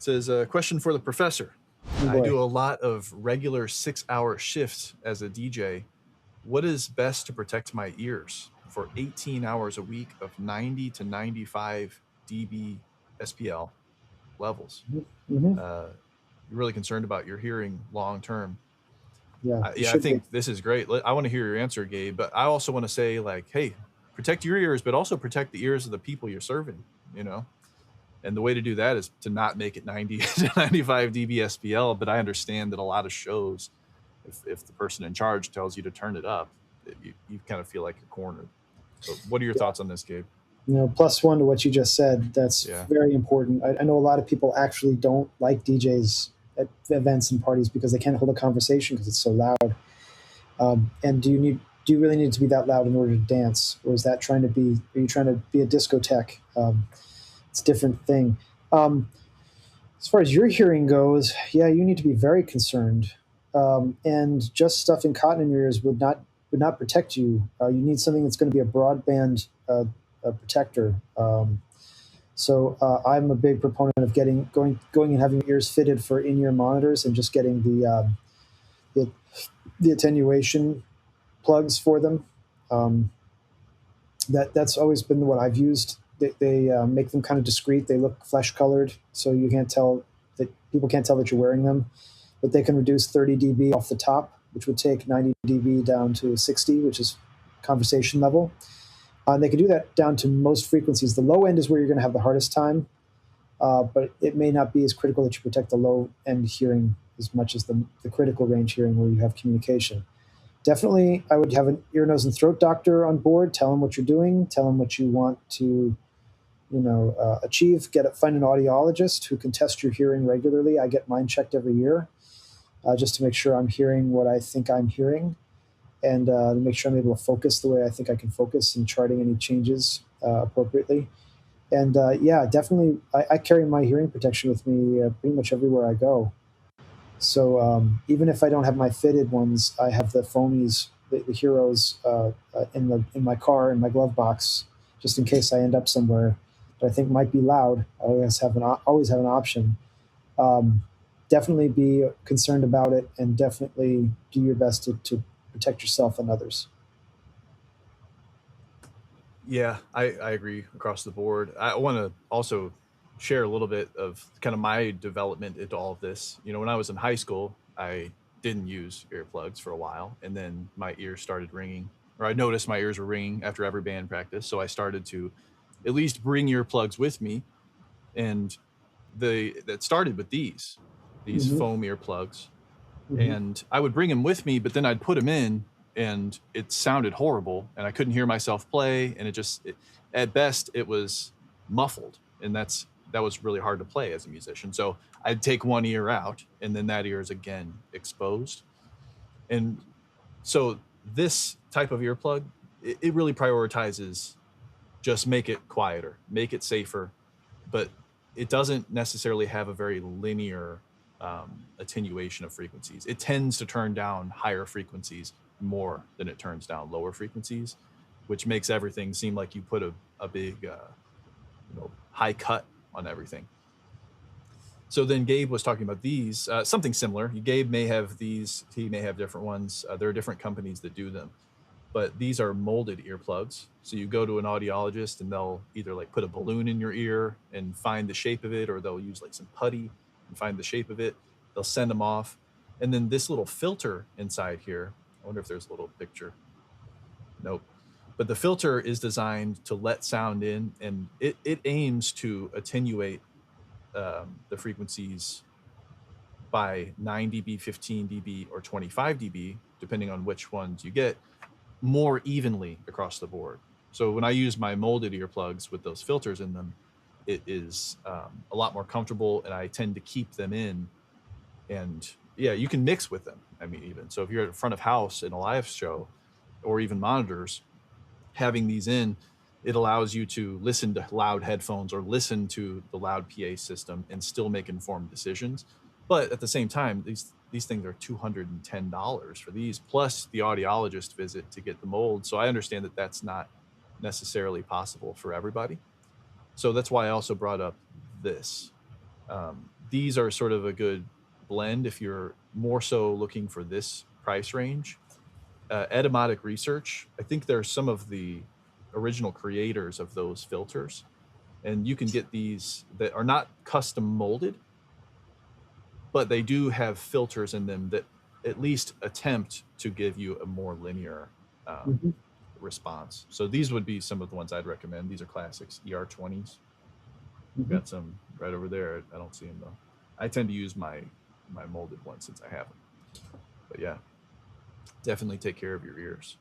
says a question for the professor. Oh I do boy. a lot of regular 6-hour shifts as a DJ. What is best to protect my ears for 18 hours a week of 90 to 95 dB SPL levels? Hmm. You're really concerned about your hearing long term. Yeah, you Yeah, I should be. think this is great. I want to hear your answer, Gabe, but I also want to say, like, hey, protect your ears, but also protect the ears of the people you're serving, you know? And the way to do that is to not make it 90 to 95 dB SPL. But I understand that a lot of shows, if the person in charge tells you to turn it up, you kind of feel like you're cornered. But what are your Yeah. thoughts on this, Gabe? Plus one to what you just said. That's Yeah. very important. I know a lot of people actually don't like DJs at events and parties because they can't hold a conversation because it's so loud. And do you really need to be that loud in order to dance, or is that trying to be? Are you trying to be a discotheque? It's a different thing. Um, as far as your hearing goes, yeah, you need to be very concerned. And just stuffing cotton in your ears would not protect you. You need something that's going to be a broadband protector. So I'm a big proponent of going and having your ears fitted for in-ear monitors and just getting the, the attenuation plugs for them. Um, that's always been what I've used. They make them kind of discreet. They look flesh colored, so you can't tell that people can't tell that you're wearing them. But they can reduce 30 dB off the top, which would take 90 dB down to 60, which is conversation level. And they can do that down to most frequencies. The low end is where you're going to have the hardest time, but it may not be as critical that you protect the low end hearing as much as the critical range hearing where you have communication. Definitely, I would have an ear, nose, and throat doctor on board. Tell them what you're doing. Tell them what you want to, achieve. Find an audiologist who can test your hearing regularly. I get mine checked every year, just to make sure I'm hearing what I think I'm hearing, and to make sure I'm able to focus the way I think I can focus and charting any changes appropriately. And yeah, definitely, I carry my hearing protection with me pretty much everywhere I go. So even if I don't have my fitted ones, I have the foamies, the heroes in my car in my glove box, just in case I end up somewhere that I think might be loud. I always have an option. Um, Definitely be concerned about it, and definitely do your best to protect yourself and others. Yeah, I agree across the board. I want to also share a little bit of kind of my development into all of this. When I was in high school, I didn't use earplugs for a while, and then my ears started ringing, or I noticed my ears were ringing after every band practice. So I started to at least bring earplugs with me, and that started with these Hmm. foam earplugs, Hmm. and I would bring them with me, but then I'd put them in, and it sounded horrible, and I couldn't hear myself play, and at best it was muffled, and that was really hard to play as a musician. So I'd take one ear out, and then that ear is again exposed, and so this type of earplug, it really prioritizes just make it quieter, make it safer, but it doesn't necessarily have a very linear attenuation of frequencies. It tends to turn down higher frequencies more than it turns down lower frequencies, which makes everything seem like you put a big, high cut on everything. So then Gabe was talking about these, something similar. Gabe may have these, he may have different ones. There are different companies that do them, but these are molded earplugs. So you go to an audiologist and they'll either like put a balloon in your ear and find the shape of it, or they'll use like some putty and find the shape of it. They'll send them off. And then this little filter inside here, I wonder if there's a little picture. Nope. But the filter is designed to let sound in, and it aims to attenuate the frequencies by 9 dB, 15 dB, or 25 dB, depending on which ones you get, more evenly across the board. So when I use my molded earplugs with those filters in them, it is a lot more comfortable, and I tend to keep them in. And yeah, you can mix with them. I mean, even so, if you're at front of house in a live show, or even monitors, having these in, it allows you to listen to loud headphones or listen to the loud PA system and still make informed decisions. But at the same time, these things are $210 for these, plus the audiologist visit to get the mold. So I understand that that's not necessarily possible for everybody. So that's why I also brought up this. these are sort of a good blend if you're more so looking for this price range. Etymotic Research, I think they're some of the original creators of those filters, and you can get these that are not custom molded, but they do have filters in them that at least attempt to give you a more linear Hmm. response. So these would be some of the ones I'd recommend. These are classics, ER20s. I've Hmm. got some right over there. I don't see them though. I tend to use my molded ones since I have them. But yeah, definitely take care of your ears.